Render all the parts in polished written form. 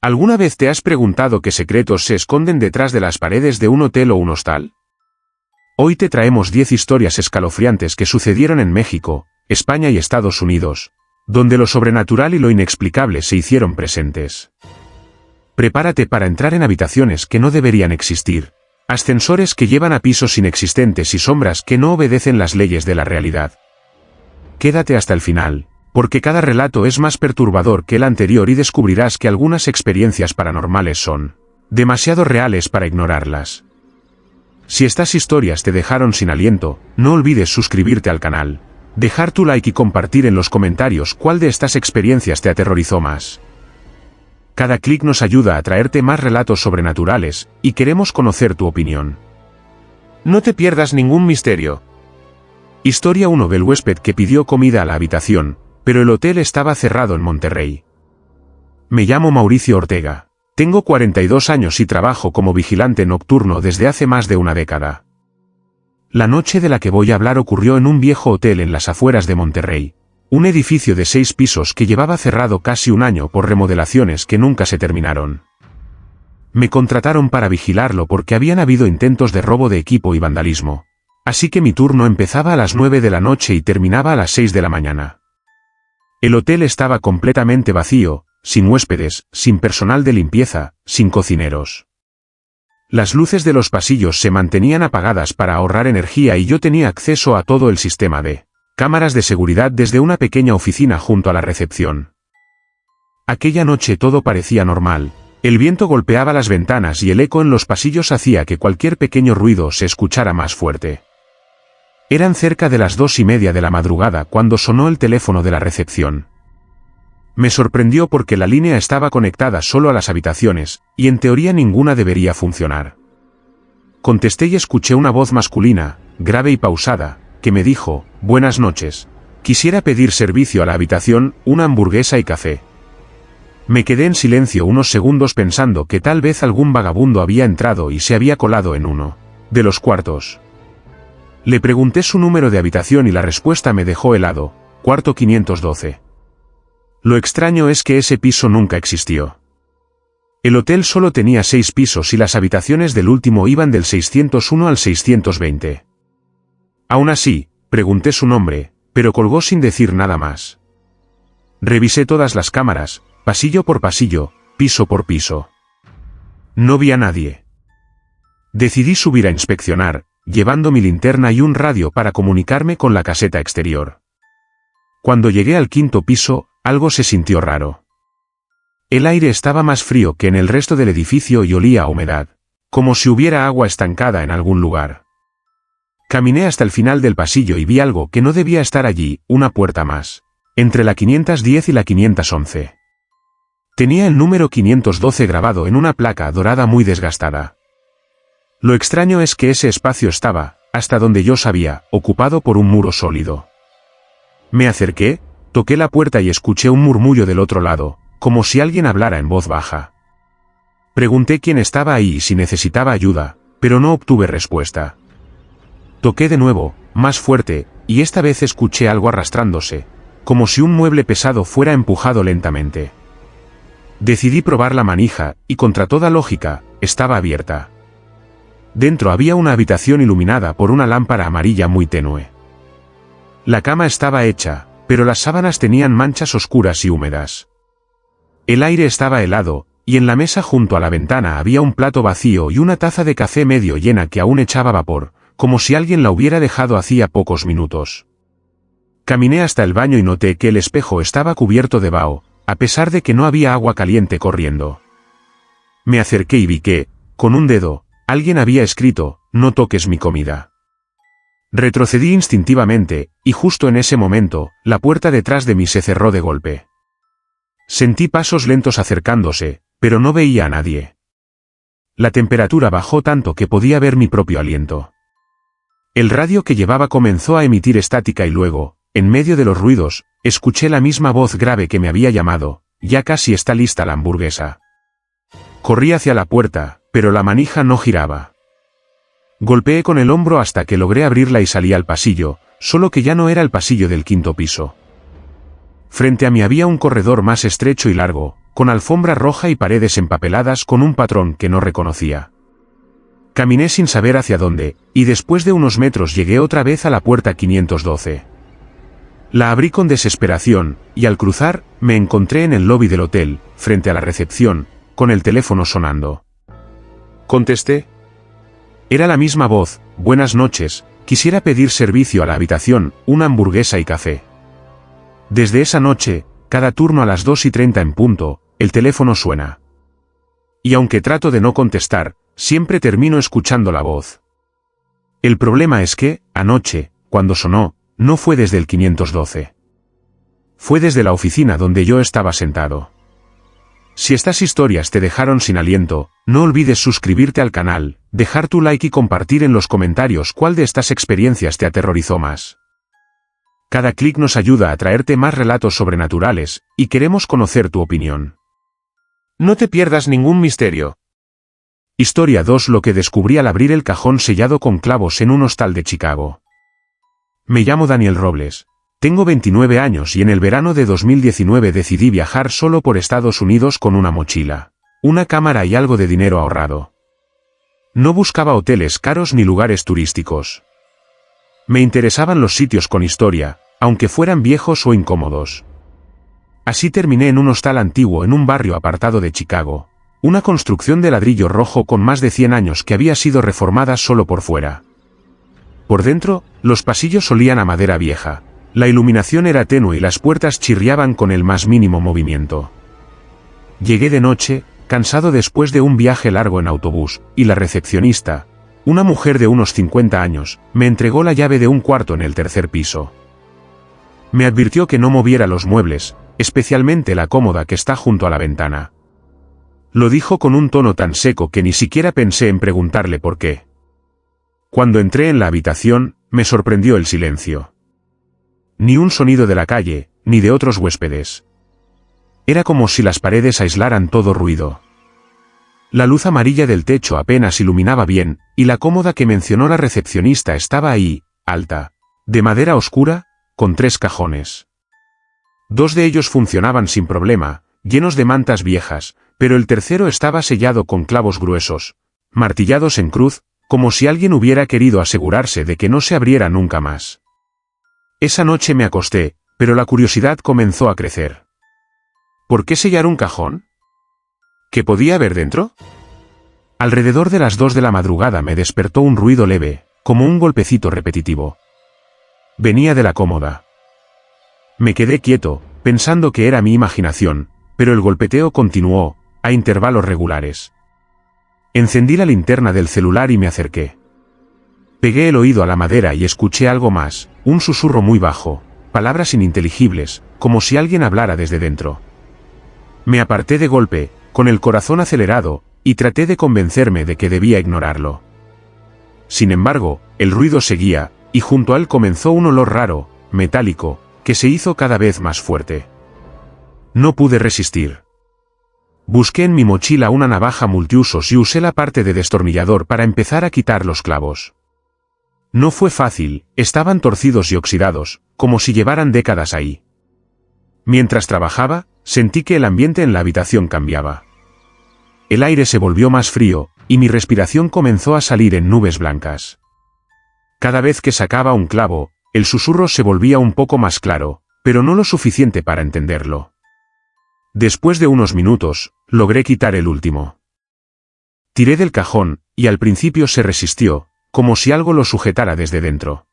¿Alguna vez te has preguntado qué secretos se esconden detrás de las paredes de un hotel o un hostal? Hoy te traemos 10 historias escalofriantes que sucedieron en México, España y Estados Unidos, donde lo sobrenatural y lo inexplicable se hicieron presentes. Prepárate para entrar en habitaciones que no deberían existir, ascensores que llevan a pisos inexistentes y sombras que no obedecen las leyes de la realidad. Quédate hasta el final, porque cada relato es más perturbador que el anterior y descubrirás que algunas experiencias paranormales son demasiado reales para ignorarlas. Si estas historias te dejaron sin aliento, no olvides suscribirte al canal, dejar tu like y compartir en los comentarios cuál de estas experiencias te aterrorizó más. Cada clic nos ayuda a traerte más relatos sobrenaturales, y queremos conocer tu opinión. No te pierdas ningún misterio. Historia 1 del huésped que pidió comida a la habitación, pero el hotel estaba cerrado en Monterrey. Me llamo Mauricio Ortega. Tengo 42 años y trabajo como vigilante nocturno desde hace más de una década. La noche de la que voy a hablar ocurrió en un viejo hotel en las afueras de Monterrey, un edificio de 6 pisos que llevaba cerrado casi un año por remodelaciones que nunca se terminaron. Me contrataron para vigilarlo porque habían habido intentos de robo de equipo y vandalismo, así que mi turno empezaba a las 9 de la noche y terminaba a las 6 de la mañana. El hotel estaba completamente vacío, sin huéspedes, sin personal de limpieza, sin cocineros. Las luces de los pasillos se mantenían apagadas para ahorrar energía y yo tenía acceso a todo el sistema de cámaras de seguridad desde una pequeña oficina junto a la recepción. Aquella noche todo parecía normal, el viento golpeaba las ventanas y el eco en los pasillos hacía que cualquier pequeño ruido se escuchara más fuerte. Eran cerca de las 2:30 de la madrugada cuando sonó el teléfono de la recepción. Me sorprendió porque la línea estaba conectada solo a las habitaciones, y en teoría ninguna debería funcionar. Contesté y escuché una voz masculina, grave y pausada, que me dijo: «Buenas noches. Quisiera pedir servicio a la habitación, una hamburguesa y café». Me quedé en silencio unos segundos pensando que tal vez algún vagabundo había entrado y se había colado en uno de los cuartos. Le pregunté su número de habitación y la respuesta me dejó helado: cuarto 512. Lo extraño es que ese piso nunca existió. El hotel solo tenía 6 pisos y las habitaciones del último iban del 601 al 620. Aún así, pregunté su nombre, pero colgó sin decir nada más. Revisé todas las cámaras, pasillo por pasillo, piso por piso. No vi a nadie. Decidí subir a inspeccionar, llevando mi linterna y un radio para comunicarme con la caseta exterior. Cuando llegué al 5.º piso, algo se sintió raro. El aire estaba más frío que en el resto del edificio y olía a humedad, como si hubiera agua estancada en algún lugar. Caminé hasta el final del pasillo y vi algo que no debía estar allí, una puerta más, entre la 510 y la 511. Tenía el número 512 grabado en una placa dorada muy desgastada. Lo extraño es que ese espacio estaba, hasta donde yo sabía, ocupado por un muro sólido. Me acerqué, toqué la puerta y escuché un murmullo del otro lado, como si alguien hablara en voz baja. Pregunté quién estaba ahí y si necesitaba ayuda, pero no obtuve respuesta. Toqué de nuevo, más fuerte, y esta vez escuché algo arrastrándose, como si un mueble pesado fuera empujado lentamente. Decidí probar la manija, y contra toda lógica, estaba abierta. Dentro había una habitación iluminada por una lámpara amarilla muy tenue. La cama estaba hecha, pero las sábanas tenían manchas oscuras y húmedas. El aire estaba helado, y en la mesa junto a la ventana había un plato vacío y una taza de café medio llena que aún echaba vapor, como si alguien la hubiera dejado hacía pocos minutos. Caminé hasta el baño y noté que el espejo estaba cubierto de vaho, a pesar de que no había agua caliente corriendo. Me acerqué y vi que, con un dedo, alguien había escrito: «No toques mi comida». Retrocedí instintivamente, y justo en ese momento, la puerta detrás de mí se cerró de golpe. Sentí pasos lentos acercándose, pero no veía a nadie. La temperatura bajó tanto que podía ver mi propio aliento. El radio que llevaba comenzó a emitir estática y luego, en medio de los ruidos, escuché la misma voz grave que me había llamado: «Ya casi está lista la hamburguesa». Corrí hacia la puerta, pero la manija no giraba. Golpeé con el hombro hasta que logré abrirla y salí al pasillo, solo que ya no era el pasillo del 5.º piso. Frente a mí había un corredor más estrecho y largo, con alfombra roja y paredes empapeladas con un patrón que no reconocía. Caminé sin saber hacia dónde, y después de unos metros llegué otra vez a la puerta 512. La abrí con desesperación, y al cruzar, me encontré en el lobby del hotel, frente a la recepción, con el teléfono sonando. Contesté. Era la misma voz: buenas noches, quisiera pedir servicio a la habitación, una hamburguesa y café. Desde esa noche, cada turno a las 2:30 en punto, el teléfono suena. Y aunque trato de no contestar, siempre termino escuchando la voz. El problema es que, anoche, cuando sonó, no fue desde el 512. Fue desde la oficina donde yo estaba sentado. Si estas historias te dejaron sin aliento, no olvides suscribirte al canal, dejar tu like y compartir en los comentarios cuál de estas experiencias te aterrorizó más. Cada clic nos ayuda a traerte más relatos sobrenaturales, y queremos conocer tu opinión. No te pierdas ningún misterio. Historia 2: lo que descubrí al abrir el cajón sellado con clavos en un hostal de Chicago. Me llamo Daniel Robles. Tengo 29 años y en el verano de 2019 decidí viajar solo por Estados Unidos con una mochila, una cámara y algo de dinero ahorrado. No buscaba hoteles caros ni lugares turísticos. Me interesaban los sitios con historia, aunque fueran viejos o incómodos. Así terminé en un hostal antiguo en un barrio apartado de Chicago, una construcción de ladrillo rojo con más de 100 años que había sido reformada solo por fuera. Por dentro, los pasillos olían a madera vieja, la iluminación era tenue y las puertas chirriaban con el más mínimo movimiento. Llegué de noche, cansado después de un viaje largo en autobús, y la recepcionista, una mujer de unos 50 años, me entregó la llave de un cuarto en el tercer piso. Me advirtió que no moviera los muebles, especialmente la cómoda que está junto a la ventana. Lo dijo con un tono tan seco que ni siquiera pensé en preguntarle por qué. Cuando entré en la habitación, me sorprendió el silencio. Ni un sonido de la calle, ni de otros huéspedes. Era como si las paredes aislaran todo ruido. La luz amarilla del techo apenas iluminaba bien, y la cómoda que mencionó la recepcionista estaba ahí, alta, de madera oscura, con 3 cajones. 2 de ellos funcionaban sin problema, llenos de mantas viejas, pero el tercero estaba sellado con clavos gruesos, martillados en cruz, como si alguien hubiera querido asegurarse de que no se abriera nunca más. Esa noche me acosté, pero la curiosidad comenzó a crecer. ¿Por qué sellar un cajón? ¿Qué podía haber dentro? Alrededor de las 2 de la madrugada me despertó un ruido leve, como un golpecito repetitivo. Venía de la cómoda. Me quedé quieto, pensando que era mi imaginación, pero el golpeteo continuó, a intervalos regulares. Encendí la linterna del celular y me acerqué. Pegué el oído a la madera y escuché algo más, un susurro muy bajo, palabras ininteligibles, como si alguien hablara desde dentro. Me aparté de golpe, con el corazón acelerado, y traté de convencerme de que debía ignorarlo. Sin embargo, el ruido seguía, y junto a él comenzó un olor raro, metálico, que se hizo cada vez más fuerte. No pude resistir. Busqué en mi mochila una navaja multiusos y usé la parte de destornillador para empezar a quitar los clavos. No fue fácil, estaban torcidos y oxidados, como si llevaran décadas ahí. Mientras trabajaba, sentí que el ambiente en la habitación cambiaba. El aire se volvió más frío, y mi respiración comenzó a salir en nubes blancas. Cada vez que sacaba un clavo, el susurro se volvía un poco más claro, pero no lo suficiente para entenderlo. Después de unos minutos, logré quitar el último. Tiré del cajón, y al principio se resistió, como si algo lo sujetara desde dentro.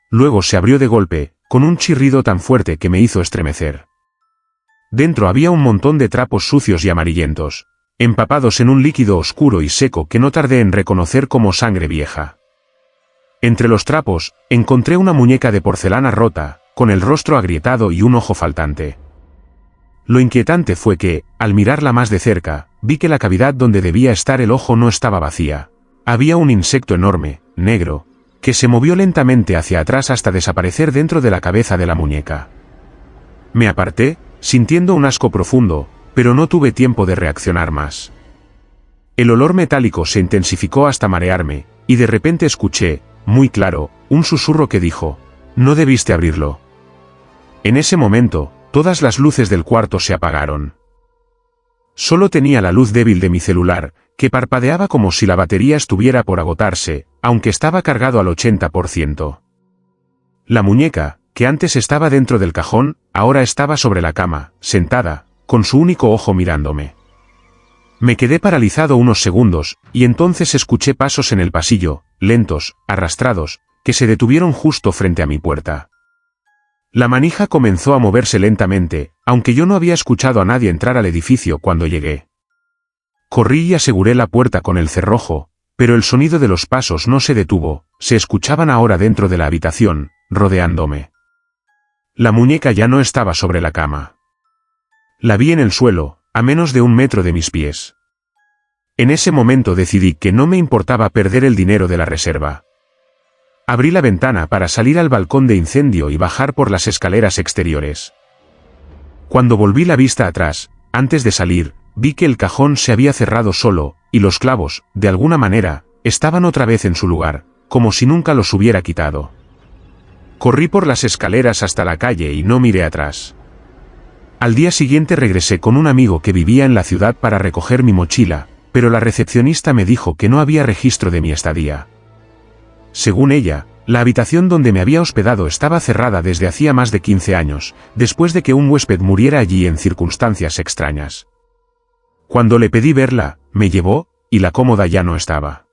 Luego se abrió de golpe, con un chirrido tan fuerte que me hizo estremecer. Dentro había un montón de trapos sucios y amarillentos, empapados en un líquido oscuro y seco que no tardé en reconocer como sangre vieja. Entre los trapos, encontré una muñeca de porcelana rota, con el rostro agrietado y un ojo faltante. Lo inquietante fue que, al mirarla más de cerca, vi que la cavidad donde debía estar el ojo no estaba vacía. Había un insecto enorme, negro, que se movió lentamente hacia atrás hasta desaparecer dentro de la cabeza de la muñeca. Me aparté, sintiendo un asco profundo, pero no tuve tiempo de reaccionar más. El olor metálico se intensificó hasta marearme, y de repente escuché, muy claro, un susurro que dijo: «No debiste abrirlo». En ese momento, todas las luces del cuarto se apagaron. Solo tenía la luz débil de mi celular, que parpadeaba como si la batería estuviera por agotarse, aunque estaba cargado al 80%. La muñeca, que antes estaba dentro del cajón, ahora estaba sobre la cama, sentada, con su único ojo mirándome. Me quedé paralizado unos segundos, y entonces escuché pasos en el pasillo, lentos, arrastrados, que se detuvieron justo frente a mi puerta. La manija comenzó a moverse lentamente, aunque yo no había escuchado a nadie entrar al edificio cuando llegué. Corrí y aseguré la puerta con el cerrojo, pero el sonido de los pasos no se detuvo, se escuchaban ahora dentro de la habitación, rodeándome. La muñeca ya no estaba sobre la cama. La vi en el suelo, a menos de 1 metro de mis pies. En ese momento decidí que no me importaba perder el dinero de la reserva. Abrí la ventana para salir al balcón de incendio y bajar por las escaleras exteriores. Cuando volví la vista atrás, antes de salir, vi que el cajón se había cerrado solo, y los clavos, de alguna manera, estaban otra vez en su lugar, como si nunca los hubiera quitado. Corrí por las escaleras hasta la calle y no miré atrás. Al día siguiente regresé con un amigo que vivía en la ciudad para recoger mi mochila, pero la recepcionista me dijo que no había registro de mi estadía. Según ella, la habitación donde me había hospedado estaba cerrada desde hacía más de 15 años, después de que un huésped muriera allí en circunstancias extrañas. Cuando le pedí verla, me llevó, y la cómoda ya no estaba.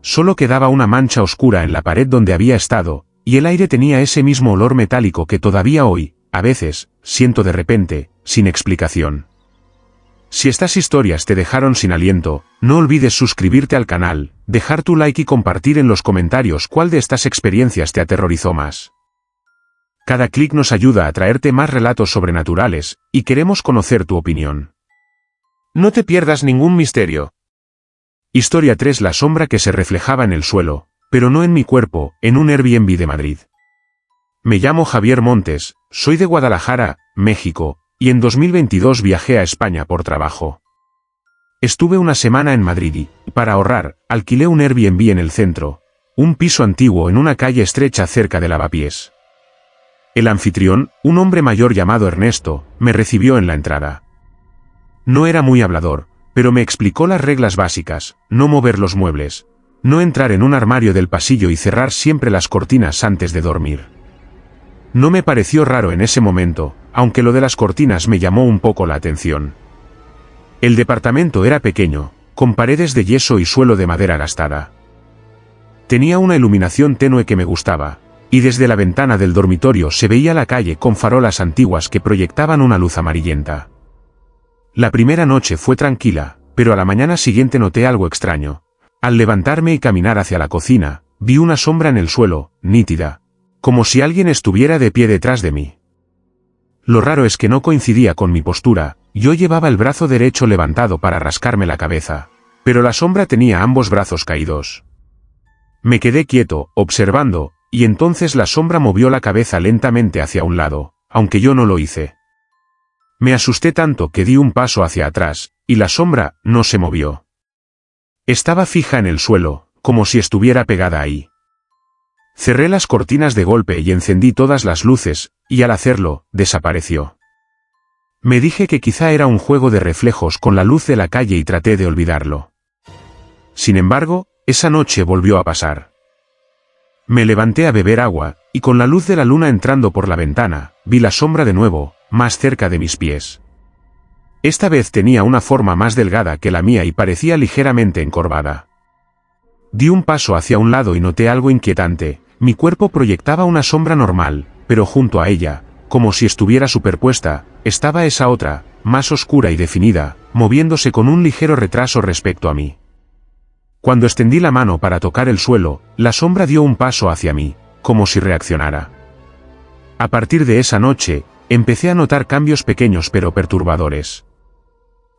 Solo quedaba una mancha oscura en la pared donde había estado, y el aire tenía ese mismo olor metálico que todavía hoy, a veces, siento de repente, sin explicación. Si estas historias te dejaron sin aliento, no olvides suscribirte al canal, dejar tu like y compartir en los comentarios cuál de estas experiencias te aterrorizó más. Cada clic nos ayuda a traerte más relatos sobrenaturales, y queremos conocer tu opinión. No te pierdas ningún misterio. Historia 3: La sombra que se reflejaba en el suelo, pero no en mi cuerpo, en un Airbnb de Madrid. Me llamo Javier Montes, soy de Guadalajara, México, y en 2022 viajé a España por trabajo. Estuve una semana en Madrid y, para ahorrar, alquilé un Airbnb en el centro, un piso antiguo en una calle estrecha cerca de Lavapiés. El anfitrión, un hombre mayor llamado Ernesto, me recibió en la entrada. No era muy hablador, pero me explicó las reglas básicas: no mover los muebles, no entrar en un armario del pasillo y cerrar siempre las cortinas antes de dormir. No me pareció raro en ese momento, aunque lo de las cortinas me llamó un poco la atención. El departamento era pequeño, con paredes de yeso y suelo de madera gastada. Tenía una iluminación tenue que me gustaba, y desde la ventana del dormitorio se veía la calle con farolas antiguas que proyectaban una luz amarillenta. La primera noche fue tranquila, pero a la mañana siguiente noté algo extraño. Al levantarme y caminar hacia la cocina, vi una sombra en el suelo, nítida, como si alguien estuviera de pie detrás de mí. Lo raro es que no coincidía con mi postura, yo llevaba el brazo derecho levantado para rascarme la cabeza, pero la sombra tenía ambos brazos caídos. Me quedé quieto, observando, y entonces la sombra movió la cabeza lentamente hacia un lado, aunque yo no lo hice. Me asusté tanto que di un paso hacia atrás, y la sombra no se movió. Estaba fija en el suelo, como si estuviera pegada ahí. Cerré las cortinas de golpe y encendí todas las luces, y al hacerlo, desapareció. Me dije que quizá era un juego de reflejos con la luz de la calle y traté de olvidarlo. Sin embargo, esa noche volvió a pasar. Me levanté a beber agua, y con la luz de la luna entrando por la ventana, vi la sombra de nuevo, más cerca de mis pies. Esta vez tenía una forma más delgada que la mía y parecía ligeramente encorvada. Di un paso hacia un lado y noté algo inquietante: mi cuerpo proyectaba una sombra normal, pero junto a ella, como si estuviera superpuesta, estaba esa otra, más oscura y definida, moviéndose con un ligero retraso respecto a mí. Cuando extendí la mano para tocar el suelo, la sombra dio un paso hacia mí, como si reaccionara. A partir de esa noche, empecé a notar cambios pequeños pero perturbadores.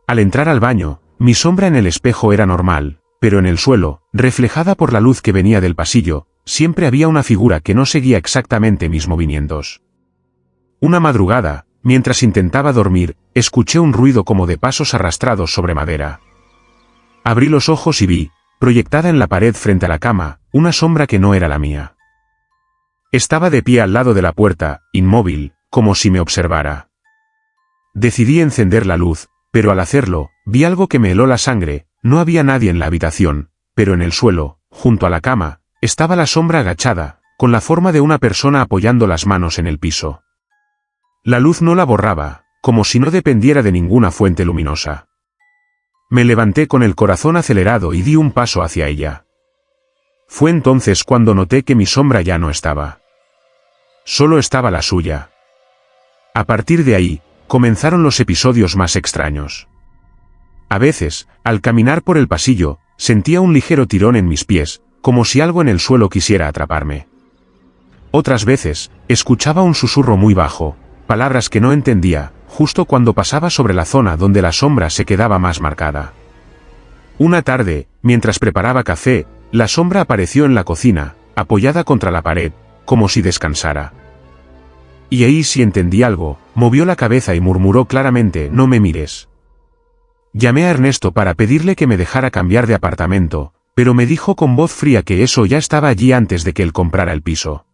Al entrar al baño, mi sombra en el espejo era normal, pero en el suelo, reflejada por la luz que venía del pasillo, siempre había una figura que no seguía exactamente mis movimientos. Una madrugada, mientras intentaba dormir, escuché un ruido como de pasos arrastrados sobre madera. Abrí los ojos y vi, proyectada en la pared frente a la cama, una sombra que no era la mía. Estaba de pie al lado de la puerta, inmóvil, como si me observara. Decidí encender la luz, pero al hacerlo, vi algo que me heló la sangre. No había nadie en la habitación, pero en el suelo, junto a la cama, estaba la sombra agachada, con la forma de una persona apoyando las manos en el piso. La luz no la borraba, como si no dependiera de ninguna fuente luminosa. Me levanté con el corazón acelerado y di un paso hacia ella. Fue entonces cuando noté que mi sombra ya no estaba. Solo estaba la suya. A partir de ahí, comenzaron los episodios más extraños. A veces, al caminar por el pasillo, sentía un ligero tirón en mis pies, como si algo en el suelo quisiera atraparme. Otras veces, escuchaba un susurro muy bajo, palabras que no entendía, justo cuando pasaba sobre la zona donde la sombra se quedaba más marcada. Una tarde, mientras preparaba café, la sombra apareció en la cocina, apoyada contra la pared, como si descansara. Y ahí sí entendí algo, movió la cabeza y murmuró claramente: «No me mires». Llamé a Ernesto para pedirle que me dejara cambiar de apartamento, pero me dijo con voz fría que eso ya estaba allí antes de que él comprara el piso.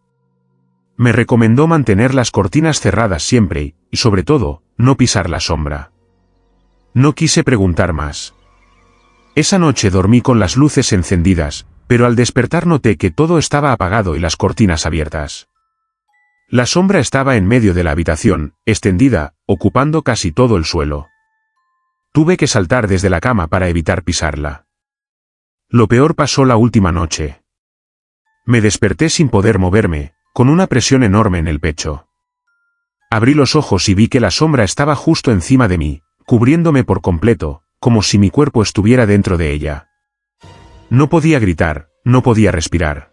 Me recomendó mantener las cortinas cerradas siempre y, sobre todo, no pisar la sombra. No quise preguntar más. Esa noche dormí con las luces encendidas, pero al despertar noté que todo estaba apagado y las cortinas abiertas. La sombra estaba en medio de la habitación, extendida, ocupando casi todo el suelo. Tuve que saltar desde la cama para evitar pisarla. Lo peor pasó la última noche. Me desperté sin poder moverme, con una presión enorme en el pecho. Abrí los ojos y vi que la sombra estaba justo encima de mí, cubriéndome por completo, como si mi cuerpo estuviera dentro de ella. No podía gritar, no podía respirar.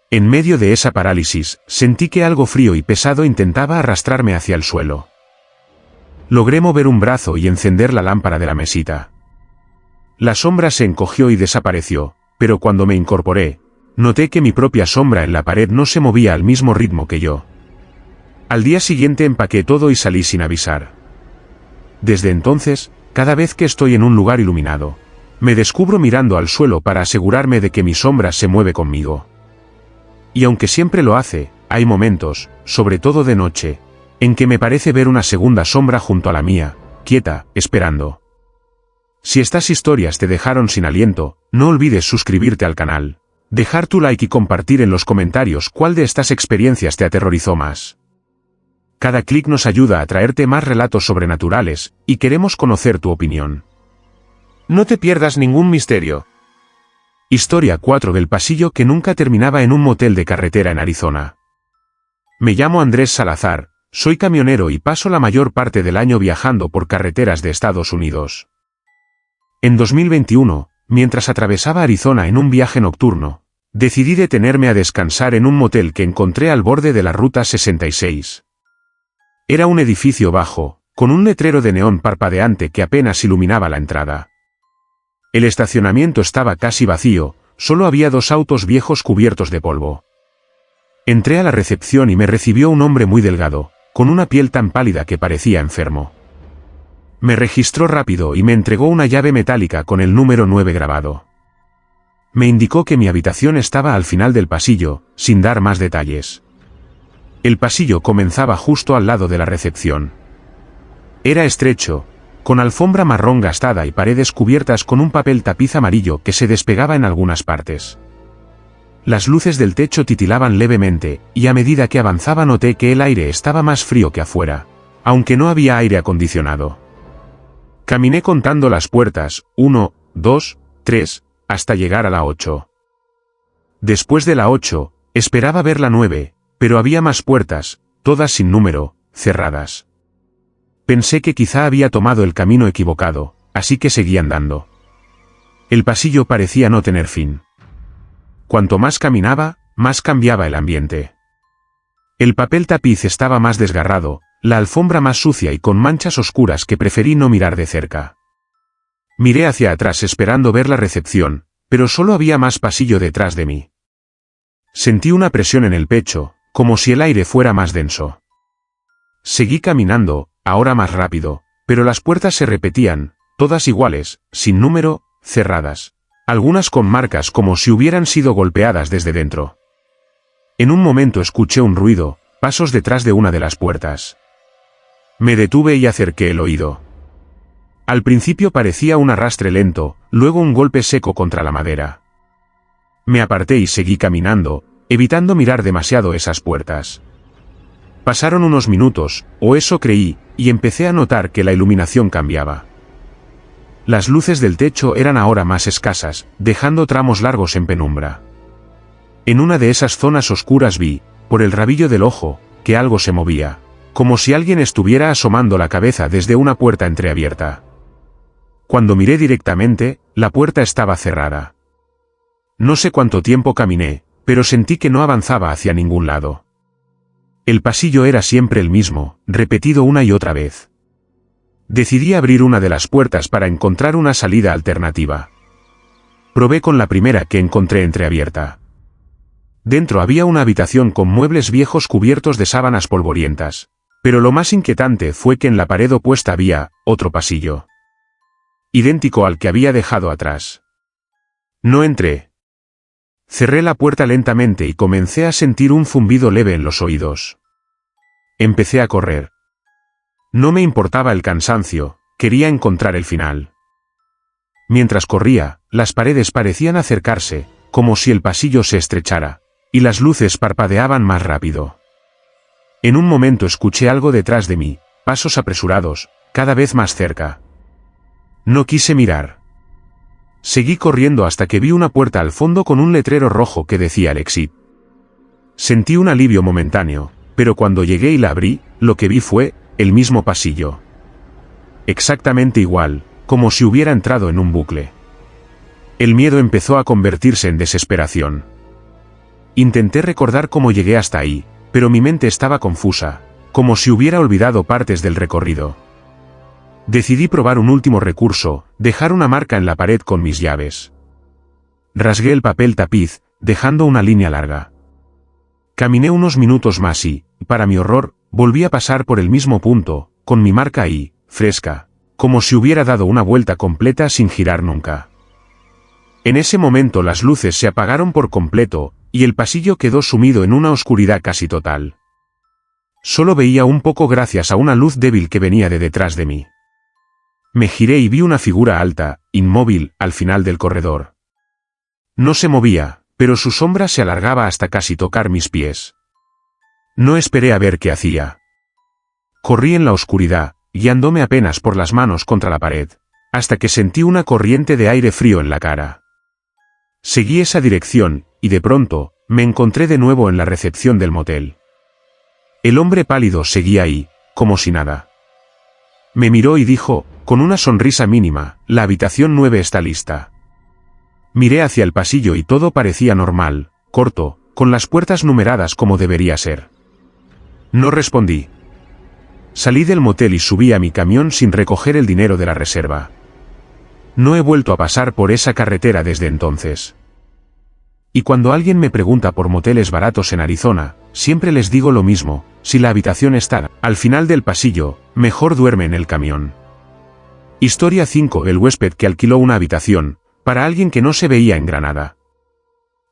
En medio de esa parálisis, sentí que algo frío y pesado intentaba arrastrarme hacia el suelo. Logré mover un brazo y encender la lámpara de la mesita. La sombra se encogió y desapareció, pero cuando me incorporé, noté que mi propia sombra en la pared no se movía al mismo ritmo que yo. Al día siguiente empaqué todo y salí sin avisar. Desde entonces, cada vez que estoy en un lugar iluminado, me descubro mirando al suelo para asegurarme de que mi sombra se mueve conmigo. Y aunque siempre lo hace, hay momentos, sobre todo de noche, en que me parece ver una segunda sombra junto a la mía, quieta, esperando. Si estas historias te dejaron sin aliento, no olvides suscribirte al canal, dejar tu like y compartir en los comentarios cuál de estas experiencias te aterrorizó más. Cada clic nos ayuda a traerte más relatos sobrenaturales, y queremos conocer tu opinión. No te pierdas ningún misterio. Historia 4 del pasillo que nunca terminaba en un motel de carretera en Arizona. Me llamo Andrés Salazar, soy camionero y paso la mayor parte del año viajando por carreteras de Estados Unidos. En 2021, mientras atravesaba Arizona en un viaje nocturno, decidí detenerme a descansar en un motel que encontré al borde de la Ruta 66. Era un edificio bajo, con un letrero de neón parpadeante que apenas iluminaba la entrada. El estacionamiento estaba casi vacío, solo había 2 autos viejos cubiertos de polvo. Entré a la recepción y me recibió un hombre muy delgado, con una piel tan pálida que parecía enfermo. Me registró rápido y me entregó una llave metálica con el número 9 grabado. Me indicó que mi habitación estaba al final del pasillo, sin dar más detalles. El pasillo comenzaba justo al lado de la recepción. Era estrecho, con alfombra marrón gastada y paredes cubiertas con un papel tapiz amarillo que se despegaba en algunas partes. Las luces del techo titilaban levemente, y a medida que avanzaba noté que el aire estaba más frío que afuera, aunque no había aire acondicionado. Caminé contando las puertas, 1, 2, 3, hasta llegar a la 8. Después de la 8, esperaba ver la 9, pero había más puertas, todas sin número, cerradas. Pensé que quizá había tomado el camino equivocado, así que seguí andando. El pasillo parecía no tener fin. Cuanto más caminaba, más cambiaba el ambiente. El papel tapiz estaba más desgarrado, la alfombra más sucia y con manchas oscuras que preferí no mirar de cerca. Miré hacia atrás esperando ver la recepción, pero solo había más pasillo detrás de mí. Sentí una presión en el pecho, como si el aire fuera más denso. Seguí caminando, ahora más rápido, pero las puertas se repetían, todas iguales, sin número, cerradas. Algunas con marcas como si hubieran sido golpeadas desde dentro. En un momento escuché un ruido, pasos detrás de una de las puertas. Me detuve y acerqué el oído. Al principio parecía un arrastre lento, luego un golpe seco contra la madera. Me aparté y seguí caminando, evitando mirar demasiado esas puertas. Pasaron unos minutos, o eso creí, y empecé a notar que la iluminación cambiaba. Las luces del techo eran ahora más escasas, dejando tramos largos en penumbra. En una de esas zonas oscuras vi, por el rabillo del ojo, que algo se movía, como si alguien estuviera asomando la cabeza desde una puerta entreabierta. Cuando miré directamente, la puerta estaba cerrada. No sé cuánto tiempo caminé, pero sentí que no avanzaba hacia ningún lado. El pasillo era siempre el mismo, repetido una y otra vez. Decidí abrir una de las puertas para encontrar una salida alternativa. Probé con la primera que encontré entreabierta. Dentro había una habitación con muebles viejos cubiertos de sábanas polvorientas, pero lo más inquietante fue que en la pared opuesta había otro pasillo, idéntico al que había dejado atrás. No entré. Cerré la puerta lentamente y comencé a sentir un zumbido leve en los oídos. Empecé a correr. No me importaba el cansancio, quería encontrar el final. Mientras corría, las paredes parecían acercarse, como si el pasillo se estrechara, y las luces parpadeaban más rápido. En un momento escuché algo detrás de mí, pasos apresurados, cada vez más cerca. No quise mirar. Seguí corriendo hasta que vi una puerta al fondo con un letrero rojo que decía el exit. Sentí un alivio momentáneo, pero cuando llegué y la abrí, lo que vi fue el mismo pasillo. Exactamente igual, como si hubiera entrado en un bucle. El miedo empezó a convertirse en desesperación. Intenté recordar cómo llegué hasta ahí, pero mi mente estaba confusa, como si hubiera olvidado partes del recorrido. Decidí probar un último recurso, dejar una marca en la pared con mis llaves. Rasgué el papel tapiz, dejando una línea larga. Caminé unos minutos más y, para mi horror, volví a pasar por el mismo punto, con mi marca ahí, fresca, como si hubiera dado una vuelta completa sin girar nunca. En ese momento las luces se apagaron por completo, y el pasillo quedó sumido en una oscuridad casi total. Solo veía un poco gracias a una luz débil que venía de detrás de mí. Me giré y vi una figura alta, inmóvil, al final del corredor. No se movía, pero su sombra se alargaba hasta casi tocar mis pies. No esperé a ver qué hacía. Corrí en la oscuridad, guiándome apenas por las manos contra la pared, hasta que sentí una corriente de aire frío en la cara. Seguí esa dirección, y de pronto, me encontré de nuevo en la recepción del motel. El hombre pálido seguía ahí, como si nada. Me miró y dijo, con una sonrisa mínima, la habitación 9 está lista. Miré hacia el pasillo y todo parecía normal, corto, con las puertas numeradas como debería ser. No respondí. Salí del motel y subí a mi camión sin recoger el dinero de la reserva. No he vuelto a pasar por esa carretera desde entonces. Y cuando alguien me pregunta por moteles baratos en Arizona, siempre les digo lo mismo, si la habitación está al final del pasillo, mejor duerme en el camión. Historia 5. El huésped que alquiló una habitación, para alguien que no se veía en Granada.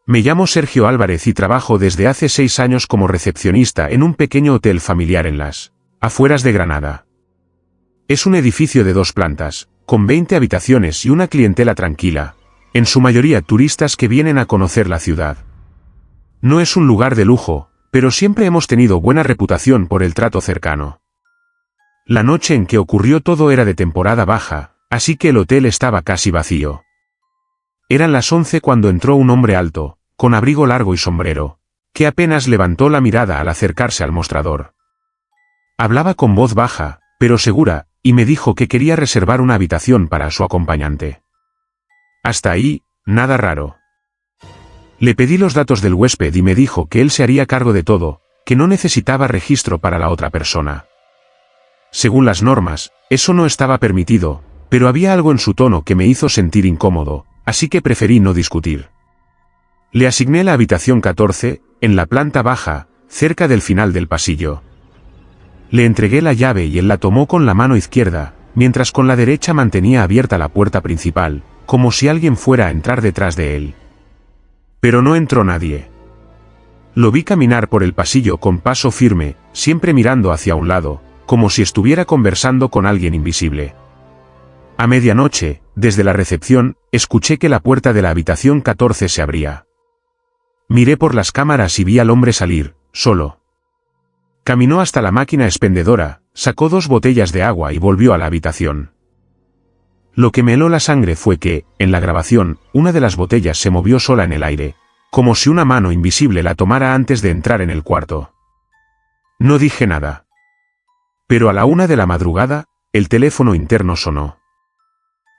Me llamo Sergio Álvarez y trabajo desde hace 6 años como recepcionista en un pequeño hotel familiar en las afueras de Granada. Es un edificio de 2 plantas, con 20 habitaciones y una clientela tranquila, en su mayoría turistas que vienen a conocer la ciudad. No es un lugar de lujo, pero siempre hemos tenido buena reputación por el trato cercano. La noche en que ocurrió todo era de temporada baja, así que el hotel estaba casi vacío. Eran las 11 cuando entró un hombre alto, con abrigo largo y sombrero, que apenas levantó la mirada al acercarse al mostrador. Hablaba con voz baja, pero segura, y me dijo que quería reservar una habitación para su acompañante. Hasta ahí, nada raro. Le pedí los datos del huésped y me dijo que él se haría cargo de todo, que no necesitaba registro para la otra persona. Según las normas, eso no estaba permitido, pero había algo en su tono que me hizo sentir incómodo, así que preferí no discutir. Le asigné la habitación 14, en la planta baja, cerca del final del pasillo. Le entregué la llave y él la tomó con la mano izquierda, mientras con la derecha mantenía abierta la puerta principal, como si alguien fuera a entrar detrás de él. Pero no entró nadie. Lo vi caminar por el pasillo con paso firme, siempre mirando hacia un lado, como si estuviera conversando con alguien invisible. A medianoche, desde la recepción, escuché que la puerta de la habitación 14 se abría. Miré por las cámaras y vi al hombre salir, solo. Caminó hasta la máquina expendedora, sacó 2 botellas de agua y volvió a la habitación. Lo que me heló la sangre fue que, en la grabación, una de las botellas se movió sola en el aire, como si una mano invisible la tomara antes de entrar en el cuarto. No dije nada. Pero a la 1 de la madrugada, el teléfono interno sonó.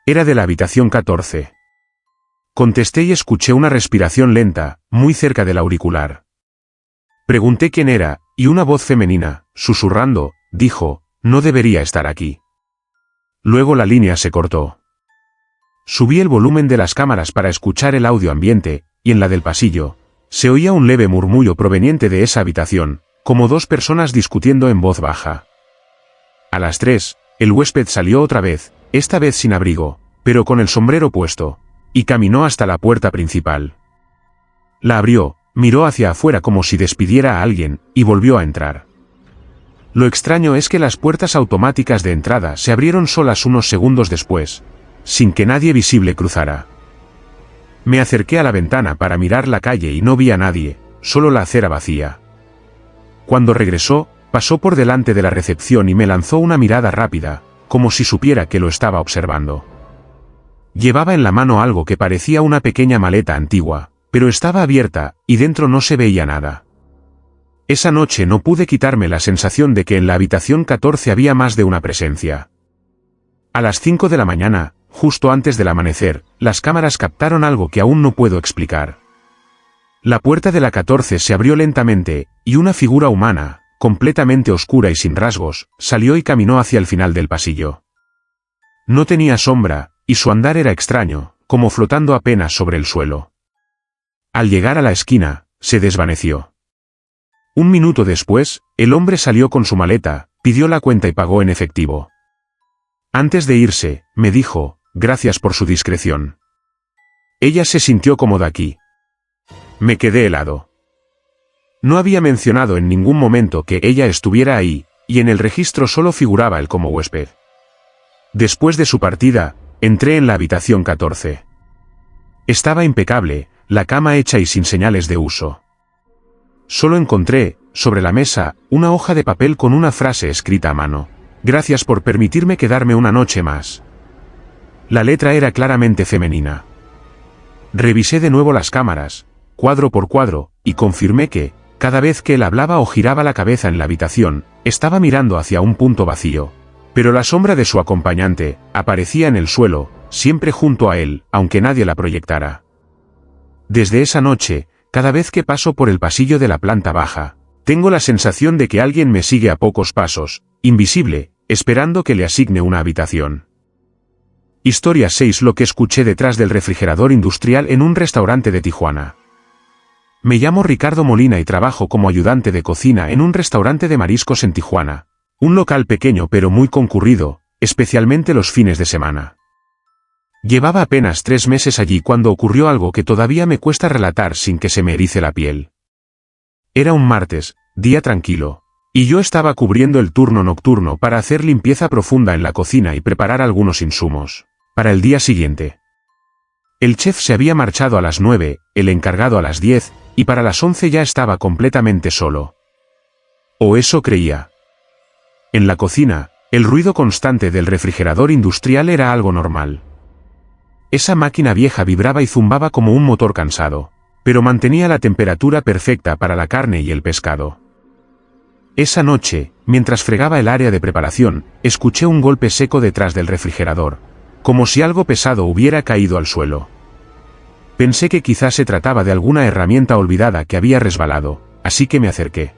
Era de la habitación 14. Contesté y escuché una respiración lenta, muy cerca del auricular. Pregunté quién era, y una voz femenina, susurrando, dijo, no debería estar aquí. Luego la línea se cortó. Subí el volumen de las cámaras para escuchar el audio ambiente, y en la del pasillo, se oía un leve murmullo proveniente de esa habitación, como 2 personas discutiendo en voz baja. A las 3, el huésped salió otra vez, esta vez sin abrigo, pero con el sombrero puesto, y caminó hasta la puerta principal. La abrió, miró hacia afuera como si despidiera a alguien, y volvió a entrar. Lo extraño es que las puertas automáticas de entrada se abrieron solas unos segundos después, sin que nadie visible cruzara. Me acerqué a la ventana para mirar la calle y no vi a nadie, solo la acera vacía. Cuando regresó, pasó por delante de la recepción y me lanzó una mirada rápida, como si supiera que lo estaba observando. Llevaba en la mano algo que parecía una pequeña maleta antigua, pero estaba abierta, y dentro no se veía nada. Esa noche no pude quitarme la sensación de que en la habitación 14 había más de una presencia. A las 5 de la mañana, justo antes del amanecer, las cámaras captaron algo que aún no puedo explicar. La puerta de la 14 se abrió lentamente, y una figura humana, completamente oscura y sin rasgos, salió y caminó hacia el final del pasillo. No tenía sombra, y su andar era extraño, como flotando apenas sobre el suelo. Al llegar a la esquina, se desvaneció. Un minuto después, el hombre salió con su maleta, pidió la cuenta y pagó en efectivo. Antes de irse, me dijo, gracias por su discreción. Ella se sintió cómoda aquí. Me quedé helado. No había mencionado en ningún momento que ella estuviera ahí, y en el registro solo figuraba él como huésped. Después de su partida, entré en la habitación 14. Estaba impecable, la cama hecha y sin señales de uso. Solo encontré, sobre la mesa, una hoja de papel con una frase escrita a mano. Gracias por permitirme quedarme una noche más. La letra era claramente femenina. Revisé de nuevo las cámaras, cuadro por cuadro, y confirmé que, cada vez que él hablaba o giraba la cabeza en la habitación, estaba mirando hacia un punto vacío. Pero la sombra de su acompañante, aparecía en el suelo, siempre junto a él, aunque nadie la proyectara. Desde esa noche, cada vez que paso por el pasillo de la planta baja, tengo la sensación de que alguien me sigue a pocos pasos, invisible, esperando que le asigne una habitación. Historia 6. Lo que escuché detrás del refrigerador industrial en un restaurante de Tijuana. Me llamo Ricardo Molina y trabajo como ayudante de cocina en un restaurante de mariscos en Tijuana. Un local pequeño pero muy concurrido, especialmente los fines de semana. Llevaba apenas 3 meses allí cuando ocurrió algo que todavía me cuesta relatar sin que se me erice la piel. Era un martes, día tranquilo, y yo estaba cubriendo el turno nocturno para hacer limpieza profunda en la cocina y preparar algunos insumos para el día siguiente. El chef se había marchado a las 9, el encargado a las 10, y para las 11 ya estaba completamente solo. O eso creía. En la cocina, el ruido constante del refrigerador industrial era algo normal. Esa máquina vieja vibraba y zumbaba como un motor cansado, pero mantenía la temperatura perfecta para la carne y el pescado. Esa noche, mientras fregaba el área de preparación, escuché un golpe seco detrás del refrigerador, como si algo pesado hubiera caído al suelo. Pensé que quizás se trataba de alguna herramienta olvidada que había resbalado, así que me acerqué.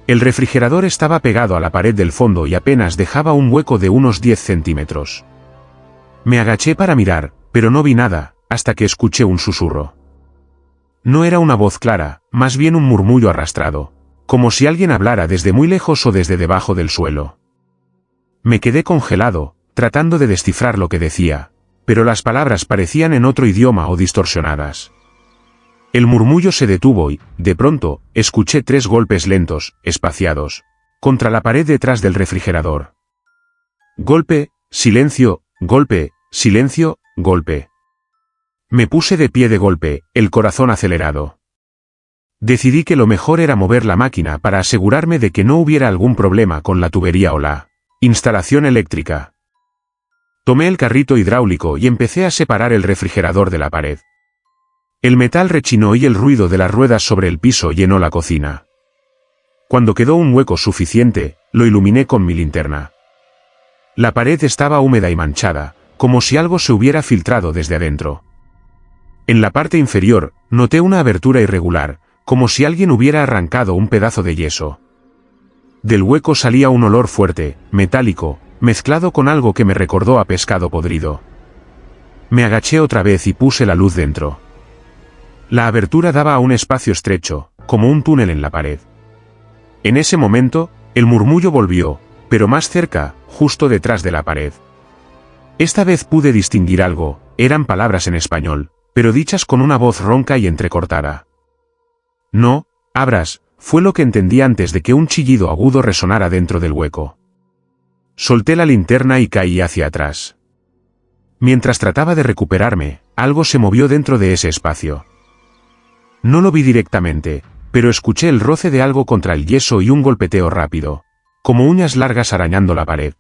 El refrigerador estaba pegado a la pared del fondo y apenas dejaba un hueco de unos 10 centímetros. Me agaché para mirar, pero no vi nada, hasta que escuché un susurro. No era una voz clara, más bien un murmullo arrastrado, como si alguien hablara desde muy lejos o desde debajo del suelo. Me quedé congelado, tratando de descifrar lo que decía, pero las palabras parecían en otro idioma o distorsionadas. El murmullo se detuvo y, de pronto, escuché 3 golpes lentos, espaciados, contra la pared detrás del refrigerador. Golpe, silencio, golpe, silencio, golpe. Me puse de pie de golpe, el corazón acelerado. Decidí que lo mejor era mover la máquina para asegurarme de que no hubiera algún problema con la tubería o la instalación eléctrica. Tomé el carrito hidráulico y empecé a separar el refrigerador de la pared. El metal rechinó y el ruido de las ruedas sobre el piso llenó la cocina. Cuando quedó un hueco suficiente, lo iluminé con mi linterna. La pared estaba húmeda y manchada, como si algo se hubiera filtrado desde adentro. En la parte inferior, noté una abertura irregular, como si alguien hubiera arrancado un pedazo de yeso. Del hueco salía un olor fuerte, metálico, mezclado con algo que me recordó a pescado podrido. Me agaché otra vez y puse la luz dentro. La abertura daba a un espacio estrecho, como un túnel en la pared. En ese momento, el murmullo volvió, pero más cerca, justo detrás de la pared. Esta vez pude distinguir algo, eran palabras en español, pero dichas con una voz ronca y entrecortada. No, abras, fue lo que entendí antes de que un chillido agudo resonara dentro del hueco. Solté la linterna y caí hacia atrás. Mientras trataba de recuperarme, algo se movió dentro de ese espacio. No lo vi directamente, pero escuché el roce de algo contra el yeso y un golpeteo rápido, como uñas largas arañando la pared.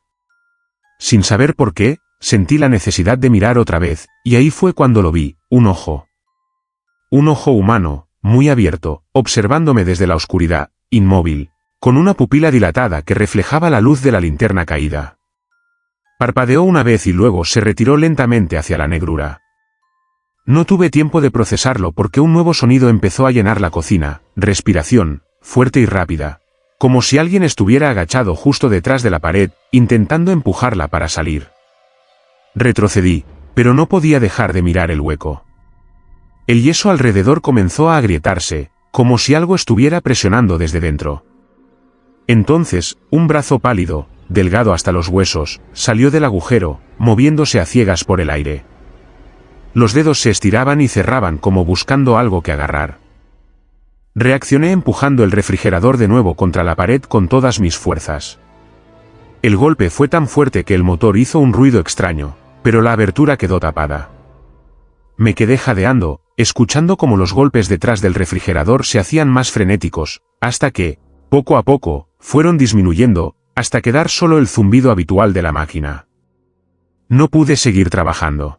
Sin saber por qué, sentí la necesidad de mirar otra vez, y ahí fue cuando lo vi, un ojo. Un ojo humano, muy abierto, observándome desde la oscuridad, inmóvil, con una pupila dilatada que reflejaba la luz de la linterna caída. Parpadeó una vez y luego se retiró lentamente hacia la negrura. No tuve tiempo de procesarlo porque un nuevo sonido empezó a llenar la cocina, respiración, fuerte y rápida, como si alguien estuviera agachado justo detrás de la pared, intentando empujarla para salir. Retrocedí, pero no podía dejar de mirar el hueco. El yeso alrededor comenzó a agrietarse, como si algo estuviera presionando desde dentro. Entonces, un brazo pálido, delgado hasta los huesos, salió del agujero, moviéndose a ciegas por el aire. Los dedos se estiraban y cerraban como buscando algo que agarrar. Reaccioné empujando el refrigerador de nuevo contra la pared con todas mis fuerzas. El golpe fue tan fuerte que el motor hizo un ruido extraño, pero la abertura quedó tapada. Me quedé jadeando, escuchando cómo los golpes detrás del refrigerador se hacían más frenéticos, hasta que, poco a poco, fueron disminuyendo, hasta quedar solo el zumbido habitual de la máquina. No pude seguir trabajando.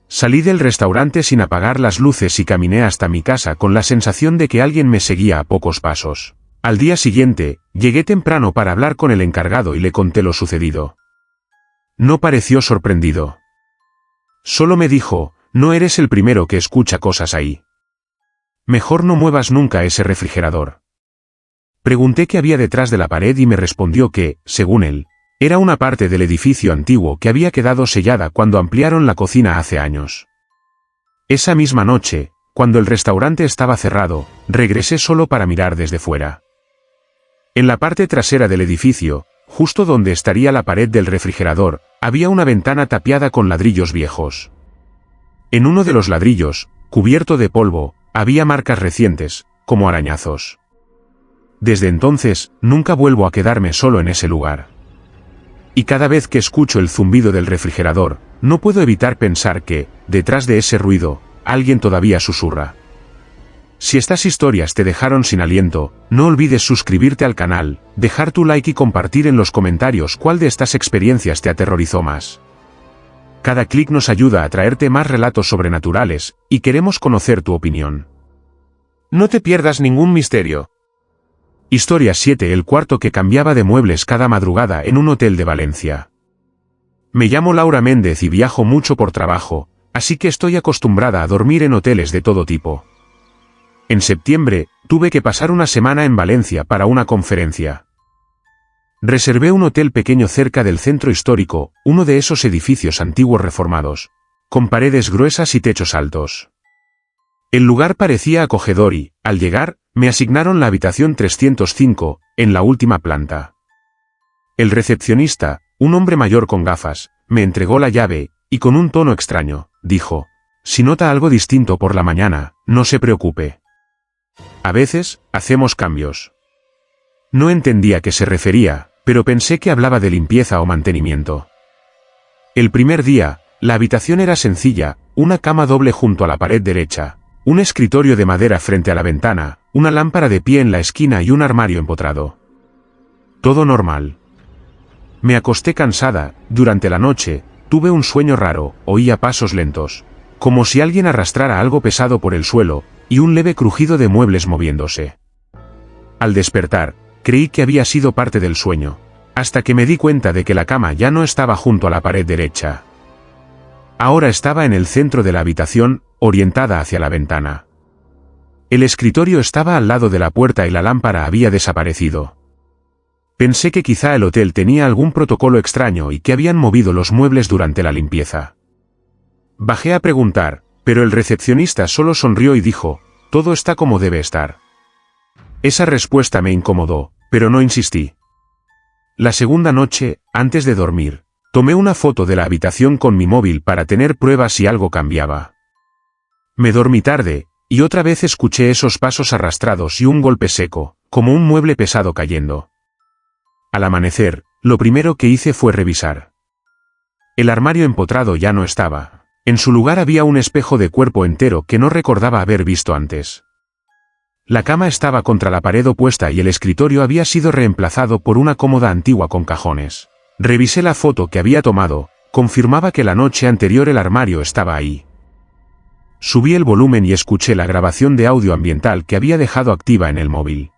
Salí del restaurante sin apagar las luces y caminé hasta mi casa con la sensación de que alguien me seguía a pocos pasos. Al día siguiente, llegué temprano para hablar con el encargado y le conté lo sucedido. No pareció sorprendido. Solo me dijo, no eres el primero que escucha cosas ahí. Mejor no muevas nunca ese refrigerador. Pregunté qué había detrás de la pared y me respondió que, según él, era una parte del edificio antiguo que había quedado sellada cuando ampliaron la cocina hace años. Esa misma noche, cuando el restaurante estaba cerrado, regresé solo para mirar desde fuera. En la parte trasera del edificio, justo donde estaría la pared del refrigerador, había una ventana tapiada con ladrillos viejos. En uno de los ladrillos, cubierto de polvo, había marcas recientes, como arañazos. Desde entonces, nunca vuelvo a quedarme solo en ese lugar. Y cada vez que escucho el zumbido del refrigerador, no puedo evitar pensar que, detrás de ese ruido, alguien todavía susurra. Si estas historias te dejaron sin aliento, no olvides suscribirte al canal, dejar tu like y compartir en los comentarios cuál de estas experiencias te aterrorizó más. Cada clic nos ayuda a traerte más relatos sobrenaturales, y queremos conocer tu opinión. No te pierdas ningún misterio. Historia 7. El cuarto que cambiaba de muebles cada madrugada en un hotel de Valencia. Me llamo Laura Méndez y viajo mucho por trabajo, así que estoy acostumbrada a dormir en hoteles de todo tipo. En septiembre, tuve que pasar una semana en Valencia para una conferencia. Reservé un hotel pequeño cerca del centro histórico, uno de esos edificios antiguos reformados, con paredes gruesas y techos altos. El lugar parecía acogedor y, al llegar, me asignaron la habitación 305, en la última planta. El recepcionista, un hombre mayor con gafas, me entregó la llave, y con un tono extraño, dijo, si nota algo distinto por la mañana, no se preocupe. A veces, hacemos cambios. No entendía a qué se refería, pero pensé que hablaba de limpieza o mantenimiento. El primer día, la habitación era sencilla, una cama doble junto a la pared derecha, un escritorio de madera frente a la ventana, una lámpara de pie en la esquina y un armario empotrado. Todo normal. Me acosté cansada. Durante la noche, tuve un sueño raro, oía pasos lentos, como si alguien arrastrara algo pesado por el suelo, y un leve crujido de muebles moviéndose. Al despertar, creí que había sido parte del sueño, hasta que me di cuenta de que la cama ya no estaba junto a la pared derecha. Ahora estaba en el centro de la habitación, orientada hacia la ventana. El escritorio estaba al lado de la puerta y la lámpara había desaparecido. Pensé que quizá el hotel tenía algún protocolo extraño y que habían movido los muebles durante la limpieza. Bajé a preguntar, pero el recepcionista solo sonrió y dijo, «Todo está como debe estar». Esa respuesta me incomodó, pero no insistí. La segunda noche, antes de dormir, tomé una foto de la habitación con mi móvil para tener pruebas si algo cambiaba. Me dormí tarde, y otra vez escuché esos pasos arrastrados y un golpe seco, como un mueble pesado cayendo. Al amanecer, lo primero que hice fue revisar. El armario empotrado ya no estaba. En su lugar había un espejo de cuerpo entero que no recordaba haber visto antes. La cama estaba contra la pared opuesta y el escritorio había sido reemplazado por una cómoda antigua con cajones. Revisé la foto que había tomado, confirmaba que la noche anterior el armario estaba ahí. Subí el volumen y escuché la grabación de audio ambiental que había dejado activa en el móvil.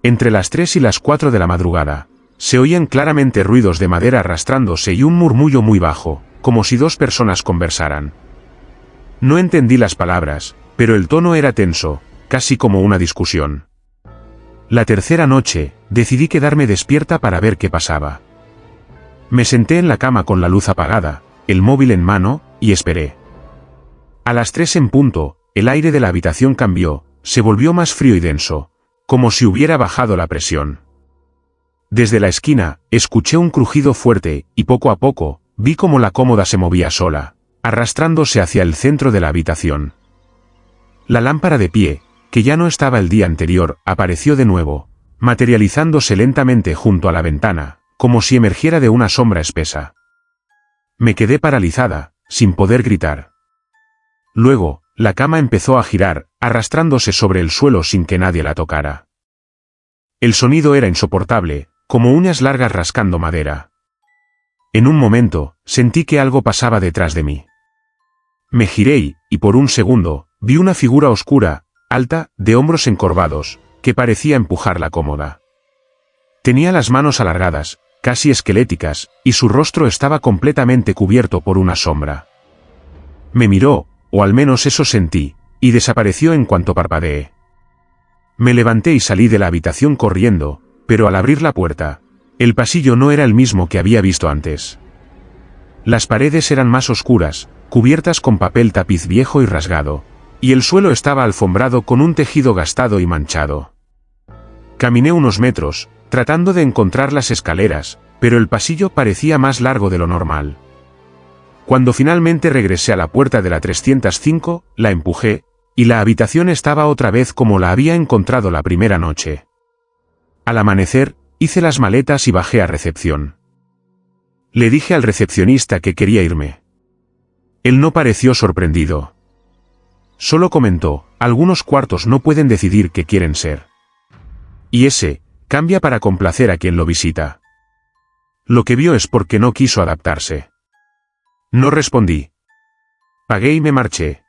Entre las 3 y las 4 de la madrugada, se oían claramente ruidos de madera arrastrándose y un murmullo muy bajo, como si dos personas conversaran. No entendí las palabras, pero el tono era tenso, casi como una discusión. La tercera noche, decidí quedarme despierta para ver qué pasaba. Me senté en la cama con la luz apagada, el móvil en mano, y esperé. A las 3 en punto, el aire de la habitación cambió, se volvió más frío y denso, como si hubiera bajado la presión. Desde la esquina, escuché un crujido fuerte, y poco a poco, vi cómo la cómoda se movía sola, arrastrándose hacia el centro de la habitación. La lámpara de pie, que ya no estaba el día anterior, apareció de nuevo, materializándose lentamente junto a la ventana, como si emergiera de una sombra espesa. Me quedé paralizada, sin poder gritar. Luego, la cama empezó a girar, arrastrándose sobre el suelo sin que nadie la tocara. El sonido era insoportable, como uñas largas rascando madera. En un momento, sentí que algo pasaba detrás de mí. Me giré y por un segundo, vi una figura oscura, alta, de hombros encorvados, que parecía empujar la cómoda. Tenía las manos alargadas, casi esqueléticas, y su rostro estaba completamente cubierto por una sombra. Me miró, o al menos eso sentí, y desapareció en cuanto parpadeé. Me levanté y salí de la habitación corriendo, pero al abrir la puerta, el pasillo no era el mismo que había visto antes. Las paredes eran más oscuras, cubiertas con papel tapiz viejo y rasgado, y el suelo estaba alfombrado con un tejido gastado y manchado. Caminé unos metros, tratando de encontrar las escaleras, pero el pasillo parecía más largo de lo normal. Cuando finalmente regresé a la puerta de la 305, la empujé, y la habitación estaba otra vez como la había encontrado la primera noche. Al amanecer, hice las maletas y bajé a recepción. Le dije al recepcionista que quería irme. Él no pareció sorprendido. Solo comentó, algunos cuartos no pueden decidir qué quieren ser. Y ese, cambia para complacer a quien lo visita. Lo que vio es porque no quiso adaptarse. No respondí. Pagué y me marché.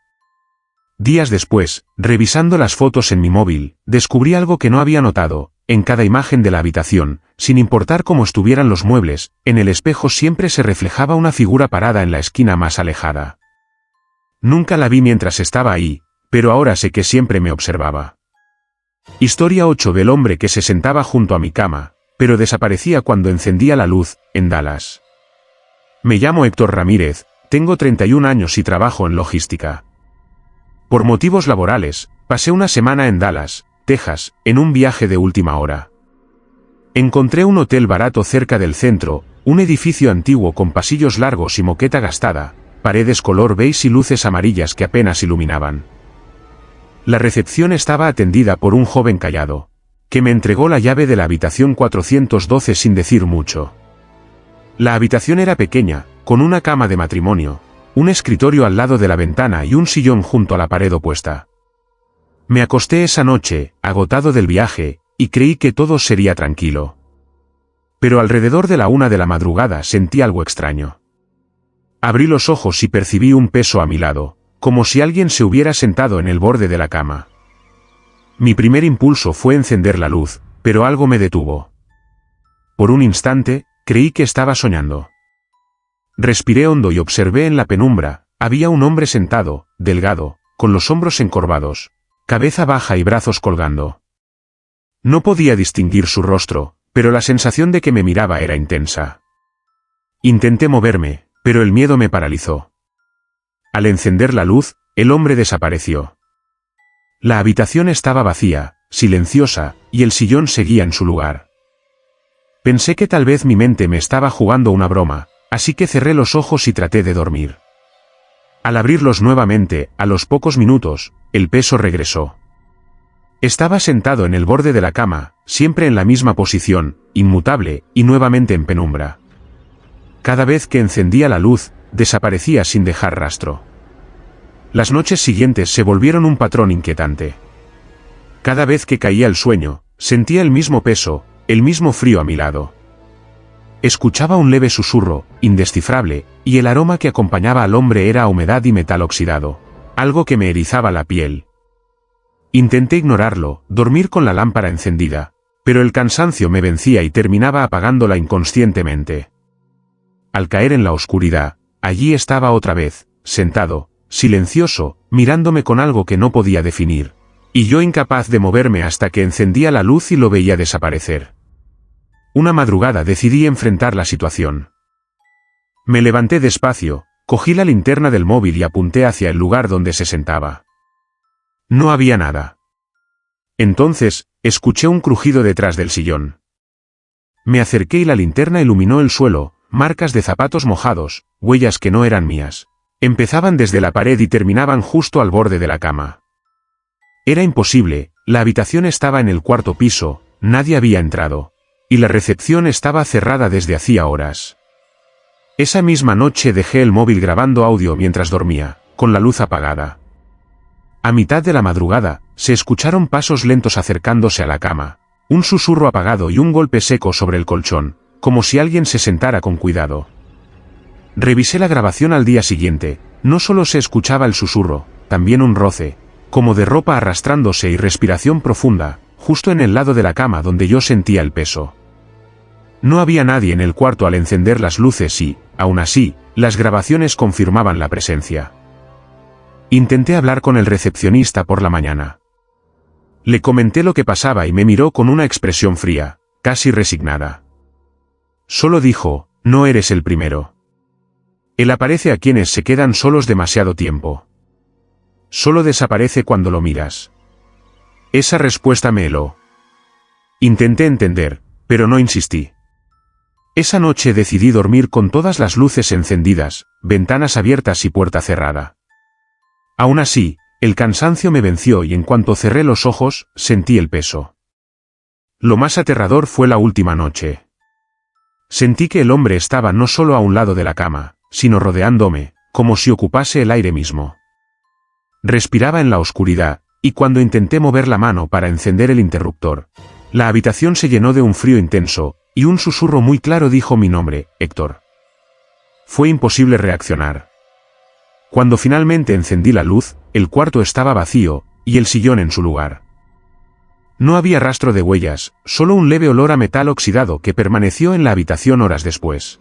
Días después, revisando las fotos en mi móvil, descubrí algo que no había notado. En cada imagen de la habitación, sin importar cómo estuvieran los muebles, en el espejo siempre se reflejaba una figura parada en la esquina más alejada. Nunca la vi mientras estaba ahí, pero ahora sé que siempre me observaba. Historia 8 del hombre que se sentaba junto a mi cama, pero desaparecía cuando encendía la luz, en Dallas. Me llamo Héctor Ramírez, tengo 31 años y trabajo en logística. Por motivos laborales, pasé una semana en Dallas, Texas, en un viaje de última hora. Encontré un hotel barato cerca del centro, un edificio antiguo con pasillos largos y moqueta gastada, paredes color beige y luces amarillas que apenas iluminaban. La recepción estaba atendida por un joven callado, que me entregó la llave de la habitación 412 sin decir mucho. La habitación era pequeña, con una cama de matrimonio, un escritorio al lado de la ventana y un sillón junto a la pared opuesta. Me acosté esa noche, agotado del viaje, y creí que todo sería tranquilo. Pero alrededor de la 1 de la madrugada sentí algo extraño. Abrí los ojos y percibí un peso a mi lado, como si alguien se hubiera sentado en el borde de la cama. Mi primer impulso fue encender la luz, pero algo me detuvo. Por un instante, creí que estaba soñando. Respiré hondo y observé en la penumbra, había un hombre sentado, delgado, con los hombros encorvados, cabeza baja y brazos colgando. No podía distinguir su rostro, pero la sensación de que me miraba era intensa. Intenté moverme, pero el miedo me paralizó. Al encender la luz, el hombre desapareció. La habitación estaba vacía, silenciosa, y el sillón seguía en su lugar. Pensé que tal vez mi mente me estaba jugando una broma, así que cerré los ojos y traté de dormir. Al abrirlos nuevamente, a los pocos minutos, el peso regresó. Estaba sentado en el borde de la cama, siempre en la misma posición, inmutable, y nuevamente en penumbra. Cada vez que encendía la luz, desaparecía sin dejar rastro. Las noches siguientes se volvieron un patrón inquietante. Cada vez que caía el sueño, sentía el mismo peso, el mismo frío a mi lado. Escuchaba un leve susurro, indescifrable, y el aroma que acompañaba al hombre era a humedad y metal oxidado, algo que me erizaba la piel. Intenté ignorarlo, dormir con la lámpara encendida, pero el cansancio me vencía y terminaba apagándola inconscientemente. Al caer en la oscuridad, allí estaba otra vez, sentado, silencioso, mirándome con algo que no podía definir, y yo incapaz de moverme hasta que encendía la luz y lo veía desaparecer. Una madrugada decidí enfrentar la situación. Me levanté despacio, cogí la linterna del móvil y apunté hacia el lugar donde se sentaba. No había nada. Entonces, escuché un crujido detrás del sillón. Me acerqué y la linterna iluminó el suelo, marcas de zapatos mojados, huellas que no eran mías. Empezaban desde la pared y terminaban justo al borde de la cama. Era imposible, la habitación estaba en el 4º piso, nadie había entrado. Y la recepción estaba cerrada desde hacía horas. Esa misma noche dejé el móvil grabando audio mientras dormía, con la luz apagada. A mitad de la madrugada, se escucharon pasos lentos acercándose a la cama, un susurro apagado y un golpe seco sobre el colchón, como si alguien se sentara con cuidado. Revisé la grabación al día siguiente, no solo se escuchaba el susurro, también un roce, como de ropa arrastrándose y respiración profunda, justo en el lado de la cama donde yo sentía el peso. No había nadie en el cuarto al encender las luces y, aún así, las grabaciones confirmaban la presencia. Intenté hablar con el recepcionista por la mañana. Le comenté lo que pasaba y me miró con una expresión fría, casi resignada. Solo dijo, no eres el primero. Él aparece a quienes se quedan solos demasiado tiempo. Solo desaparece cuando lo miras. Esa respuesta me heló. Intenté entender, pero no insistí. Esa noche decidí dormir con todas las luces encendidas, ventanas abiertas y puerta cerrada. Aún así, el cansancio me venció y en cuanto cerré los ojos, sentí el peso. Lo más aterrador fue la última noche. Sentí que el hombre estaba no solo a un lado de la cama, sino rodeándome, como si ocupase el aire mismo. Respiraba en la oscuridad, y cuando intenté mover la mano para encender el interruptor, la habitación se llenó de un frío intenso, y un susurro muy claro dijo mi nombre, Héctor. Fue imposible reaccionar. Cuando finalmente encendí la luz, el cuarto estaba vacío, y el sillón en su lugar. No había rastro de huellas, solo un leve olor a metal oxidado que permaneció en la habitación horas después.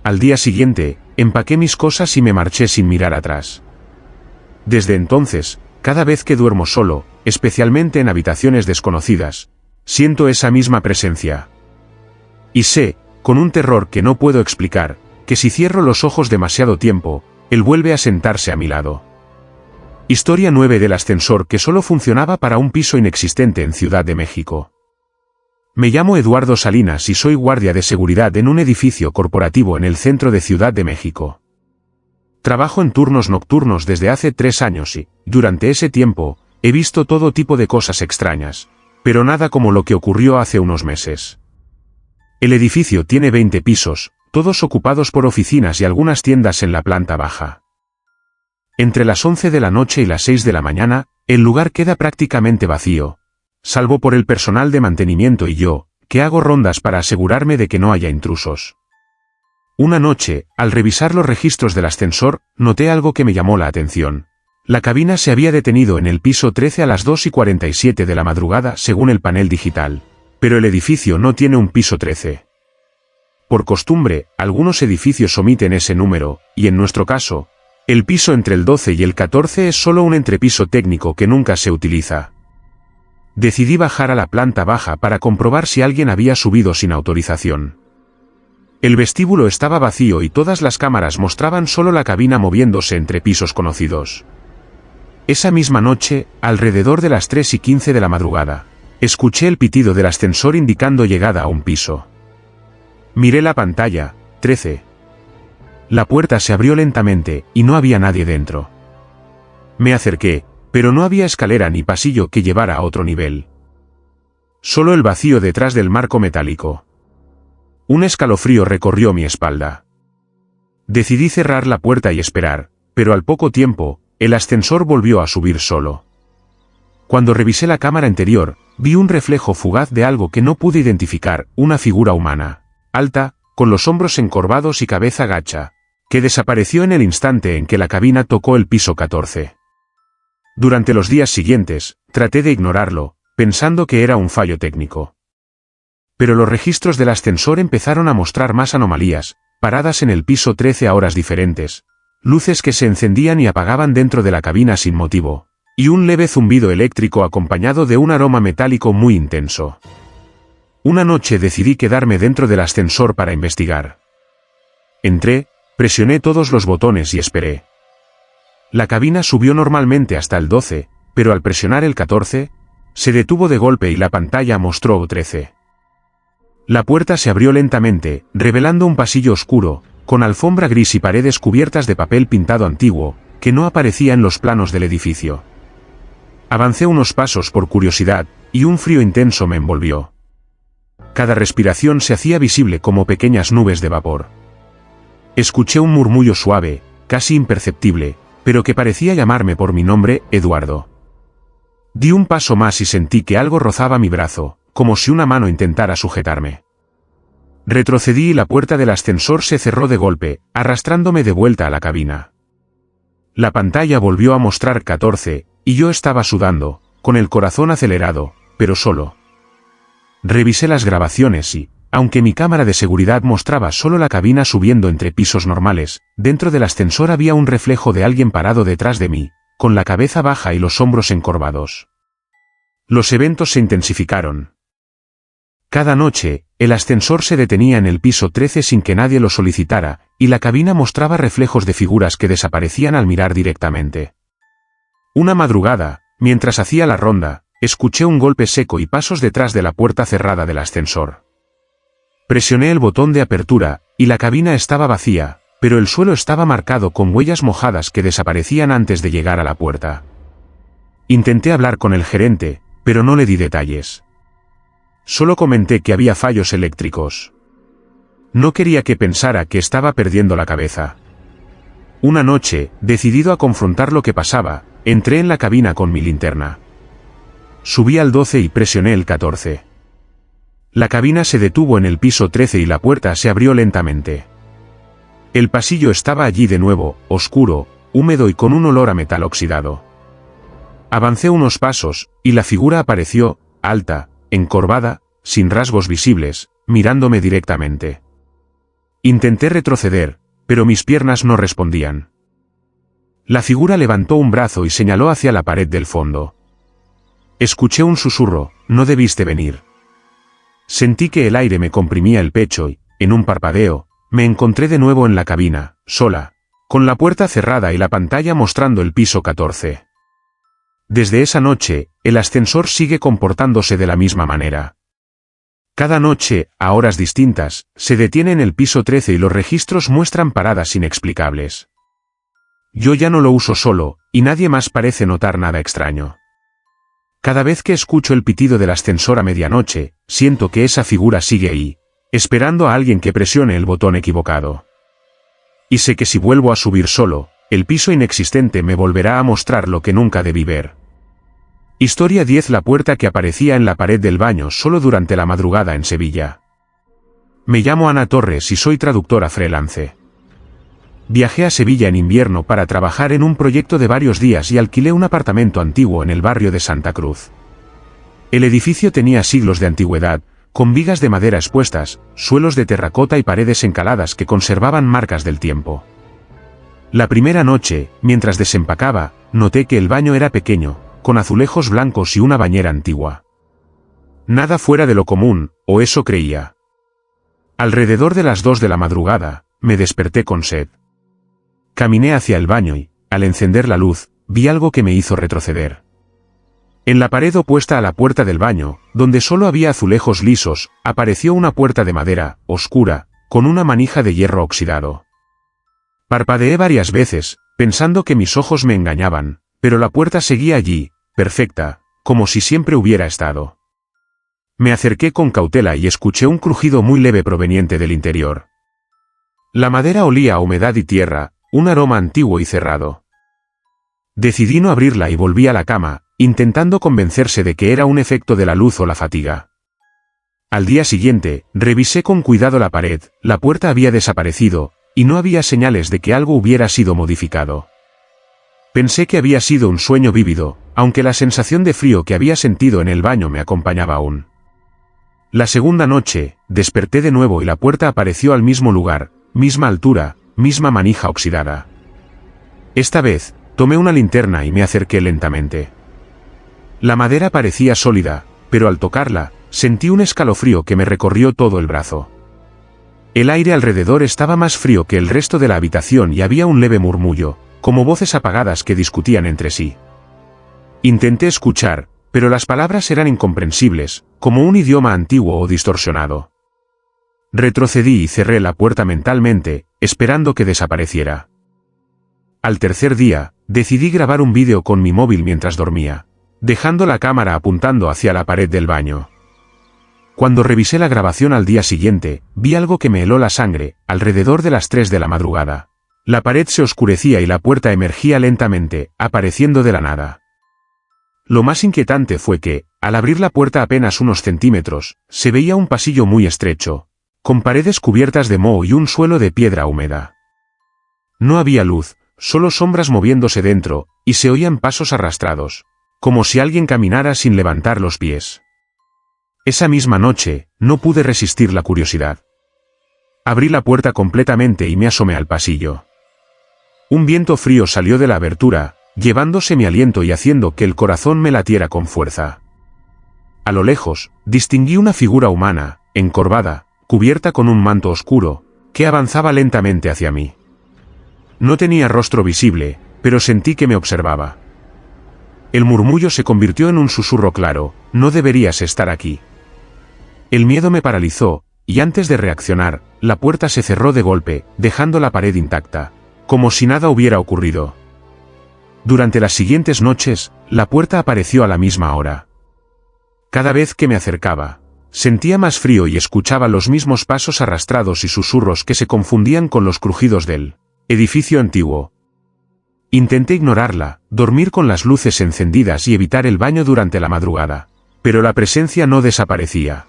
Al día siguiente, empaqué mis cosas y me marché sin mirar atrás. Desde entonces, cada vez que duermo solo, especialmente en habitaciones desconocidas, siento esa misma presencia. Y sé, con un terror que no puedo explicar, que si cierro los ojos demasiado tiempo, él vuelve a sentarse a mi lado. Historia 9 del ascensor que solo funcionaba para un piso inexistente en Ciudad de México. Me llamo Eduardo Salinas y soy guardia de seguridad en un edificio corporativo en el centro de Ciudad de México. Trabajo en turnos nocturnos desde hace 3 años y, durante ese tiempo, he visto todo tipo de cosas extrañas, pero nada como lo que ocurrió hace unos meses. El edificio tiene 20 pisos, todos ocupados por oficinas y algunas tiendas en la planta baja. Entre las 11 de la noche y las 6 de la mañana, el lugar queda prácticamente vacío, salvo por el personal de mantenimiento y yo, que hago rondas para asegurarme de que no haya intrusos. Una noche, al revisar los registros del ascensor, noté algo que me llamó la atención. La cabina se había detenido en el piso 13 a las 2:47 de la madrugada según el panel digital, pero el edificio no tiene un piso 13. Por costumbre, algunos edificios omiten ese número, y en nuestro caso, el piso entre el 12 y el 14 es solo un entrepiso técnico que nunca se utiliza. Decidí bajar a la planta baja para comprobar si alguien había subido sin autorización. El vestíbulo estaba vacío y todas las cámaras mostraban solo la cabina moviéndose entre pisos conocidos. Esa misma noche, alrededor de las 3:15 de la madrugada, escuché el pitido del ascensor indicando llegada a un piso. Miré la pantalla, 13. La puerta se abrió lentamente, y no había nadie dentro. Me acerqué, pero no había escalera ni pasillo que llevara a otro nivel. Solo el vacío detrás del marco metálico. Un escalofrío recorrió mi espalda. Decidí cerrar la puerta y esperar, pero al poco tiempo, el ascensor volvió a subir solo. Cuando revisé la cámara interior, vi un reflejo fugaz de algo que no pude identificar, una figura humana, alta, con los hombros encorvados y cabeza gacha, que desapareció en el instante en que la cabina tocó el piso 14. Durante los días siguientes, traté de ignorarlo, pensando que era un fallo técnico. Pero los registros del ascensor empezaron a mostrar más anomalías, paradas en el piso 13 a horas diferentes, luces que se encendían y apagaban dentro de la cabina sin motivo, y un leve zumbido eléctrico acompañado de un aroma metálico muy intenso. Una noche decidí quedarme dentro del ascensor para investigar. Entré, presioné todos los botones y esperé. La cabina subió normalmente hasta el 12, pero al presionar el 14, se detuvo de golpe y la pantalla mostró 13. La puerta se abrió lentamente, revelando un pasillo oscuro, con alfombra gris y paredes cubiertas de papel pintado antiguo, que no aparecía en los planos del edificio. Avancé unos pasos por curiosidad, y un frío intenso me envolvió. Cada respiración se hacía visible como pequeñas nubes de vapor. Escuché un murmullo suave, casi imperceptible, pero que parecía llamarme por mi nombre, Eduardo. Di un paso más y sentí que algo rozaba mi brazo, como si una mano intentara sujetarme. Retrocedí y la puerta del ascensor se cerró de golpe, arrastrándome de vuelta a la cabina. La pantalla volvió a mostrar 14, y yo estaba sudando, con el corazón acelerado, pero solo. Revisé las grabaciones y, aunque mi cámara de seguridad mostraba solo la cabina subiendo entre pisos normales, dentro del ascensor había un reflejo de alguien parado detrás de mí, con la cabeza baja y los hombros encorvados. Los eventos se intensificaron. Cada noche, el ascensor se detenía en el piso 13 sin que nadie lo solicitara, y la cabina mostraba reflejos de figuras que desaparecían al mirar directamente. Una madrugada, mientras hacía la ronda, escuché un golpe seco y pasos detrás de la puerta cerrada del ascensor. Presioné el botón de apertura, y la cabina estaba vacía, pero el suelo estaba marcado con huellas mojadas que desaparecían antes de llegar a la puerta. Intenté hablar con el gerente, pero no le di detalles. Solo comenté que había fallos eléctricos. No quería que pensara que estaba perdiendo la cabeza. Una noche, decidido a confrontar lo que pasaba, entré en la cabina con mi linterna. Subí al 12 y presioné el 14. La cabina se detuvo en el piso 13 y la puerta se abrió lentamente. El pasillo estaba allí de nuevo, oscuro, húmedo y con un olor a metal oxidado. Avancé unos pasos, y la figura apareció, alta, encorvada, sin rasgos visibles, mirándome directamente. Intenté retroceder, pero mis piernas no respondían. La figura levantó un brazo y señaló hacia la pared del fondo. Escuché un susurro, no debiste venir. Sentí que el aire me comprimía el pecho y, en un parpadeo, me encontré de nuevo en la cabina, sola, con la puerta cerrada y la pantalla mostrando el piso 14. Desde esa noche, el ascensor sigue comportándose de la misma manera. Cada noche, a horas distintas, se detiene en el piso 13 y los registros muestran paradas inexplicables. Yo ya no lo uso solo, y nadie más parece notar nada extraño. Cada vez que escucho el pitido del ascensor a medianoche, siento que esa figura sigue ahí, esperando a alguien que presione el botón equivocado. Y sé que si vuelvo a subir solo, el piso inexistente me volverá a mostrar lo que nunca debí ver. Historia 10. La puerta que aparecía en la pared del baño solo durante la madrugada en Sevilla. Me llamo Ana Torres y soy traductora freelance. Viajé a Sevilla en invierno para trabajar en un proyecto de varios días y alquilé un apartamento antiguo en el barrio de Santa Cruz. El edificio tenía siglos de antigüedad, con vigas de madera expuestas, suelos de terracota y paredes encaladas que conservaban marcas del tiempo. La primera noche, mientras desempacaba, noté que el baño era pequeño, con azulejos blancos y una bañera antigua. Nada fuera de lo común, o eso creía. Alrededor de las 2 de la madrugada, me desperté con sed. Caminé hacia el baño y, al encender la luz, vi algo que me hizo retroceder. En la pared opuesta a la puerta del baño, donde solo había azulejos lisos, apareció una puerta de madera, oscura, con una manija de hierro oxidado. Parpadeé varias veces, pensando que mis ojos me engañaban, pero la puerta seguía allí, perfecta, como si siempre hubiera estado. Me acerqué con cautela y escuché un crujido muy leve proveniente del interior. La madera olía a humedad y tierra, un aroma antiguo y cerrado. Decidí no abrirla y volví a la cama, intentando convencerse de que era un efecto de la luz o la fatiga. Al día siguiente, revisé con cuidado la pared, la puerta había desaparecido, y no había señales de que algo hubiera sido modificado. Pensé que había sido un sueño vívido, aunque la sensación de frío que había sentido en el baño me acompañaba aún. La segunda noche, desperté de nuevo y la puerta apareció al mismo lugar, misma altura, misma manija oxidada. Esta vez, tomé una linterna y me acerqué lentamente. La madera parecía sólida, pero al tocarla, sentí un escalofrío que me recorrió todo el brazo. El aire alrededor estaba más frío que el resto de la habitación y había un leve murmullo, como voces apagadas que discutían entre sí. Intenté escuchar, pero las palabras eran incomprensibles, como un idioma antiguo o distorsionado. Retrocedí y cerré la puerta mentalmente, esperando que desapareciera. Al tercer día, decidí grabar un vídeo con mi móvil mientras dormía, dejando la cámara apuntando hacia la pared del baño. Cuando revisé la grabación al día siguiente, vi algo que me heló la sangre, alrededor de las 3 de la madrugada. La pared se oscurecía y la puerta emergía lentamente, apareciendo de la nada. Lo más inquietante fue que, al abrir la puerta apenas unos centímetros, se veía un pasillo muy estrecho, con paredes cubiertas de moho y un suelo de piedra húmeda. No había luz, solo sombras moviéndose dentro, y se oían pasos arrastrados, como si alguien caminara sin levantar los pies. Esa misma noche, no pude resistir la curiosidad. Abrí la puerta completamente y me asomé al pasillo. Un viento frío salió de la abertura, llevándose mi aliento y haciendo que el corazón me latiera con fuerza. A lo lejos, distinguí una figura humana, encorvada, cubierta con un manto oscuro, que avanzaba lentamente hacia mí. No tenía rostro visible, pero sentí que me observaba. El murmullo se convirtió en un susurro claro: no deberías estar aquí. El miedo me paralizó, y antes de reaccionar, la puerta se cerró de golpe, dejando la pared intacta, como si nada hubiera ocurrido. Durante las siguientes noches, la puerta apareció a la misma hora. Cada vez que me acercaba, sentía más frío y escuchaba los mismos pasos arrastrados y susurros que se confundían con los crujidos del edificio antiguo. Intenté ignorarla, dormir con las luces encendidas y evitar el baño durante la madrugada, pero la presencia no desaparecía.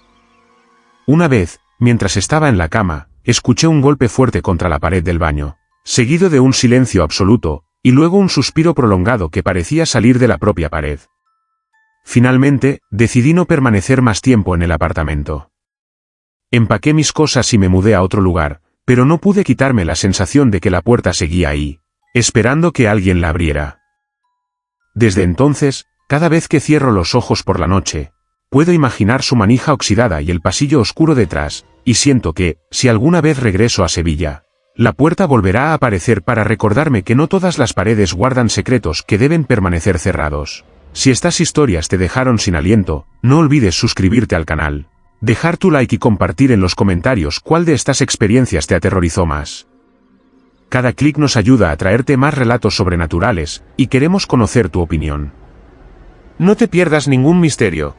Una vez, mientras estaba en la cama, escuché un golpe fuerte contra la pared del baño, seguido de un silencio absoluto, y luego un suspiro prolongado que parecía salir de la propia pared. Finalmente, decidí no permanecer más tiempo en el apartamento. Empaqué mis cosas y me mudé a otro lugar, pero no pude quitarme la sensación de que la puerta seguía ahí, esperando que alguien la abriera. Desde entonces, cada vez que cierro los ojos por la noche, puedo imaginar su manija oxidada y el pasillo oscuro detrás, y siento que, si alguna vez regreso a Sevilla, la puerta volverá a aparecer para recordarme que no todas las paredes guardan secretos que deben permanecer cerrados. Si estas historias te dejaron sin aliento, no olvides suscribirte al canal, dejar tu like y compartir en los comentarios cuál de estas experiencias te aterrorizó más. Cada clic nos ayuda a traerte más relatos sobrenaturales, y queremos conocer tu opinión. No te pierdas ningún misterio.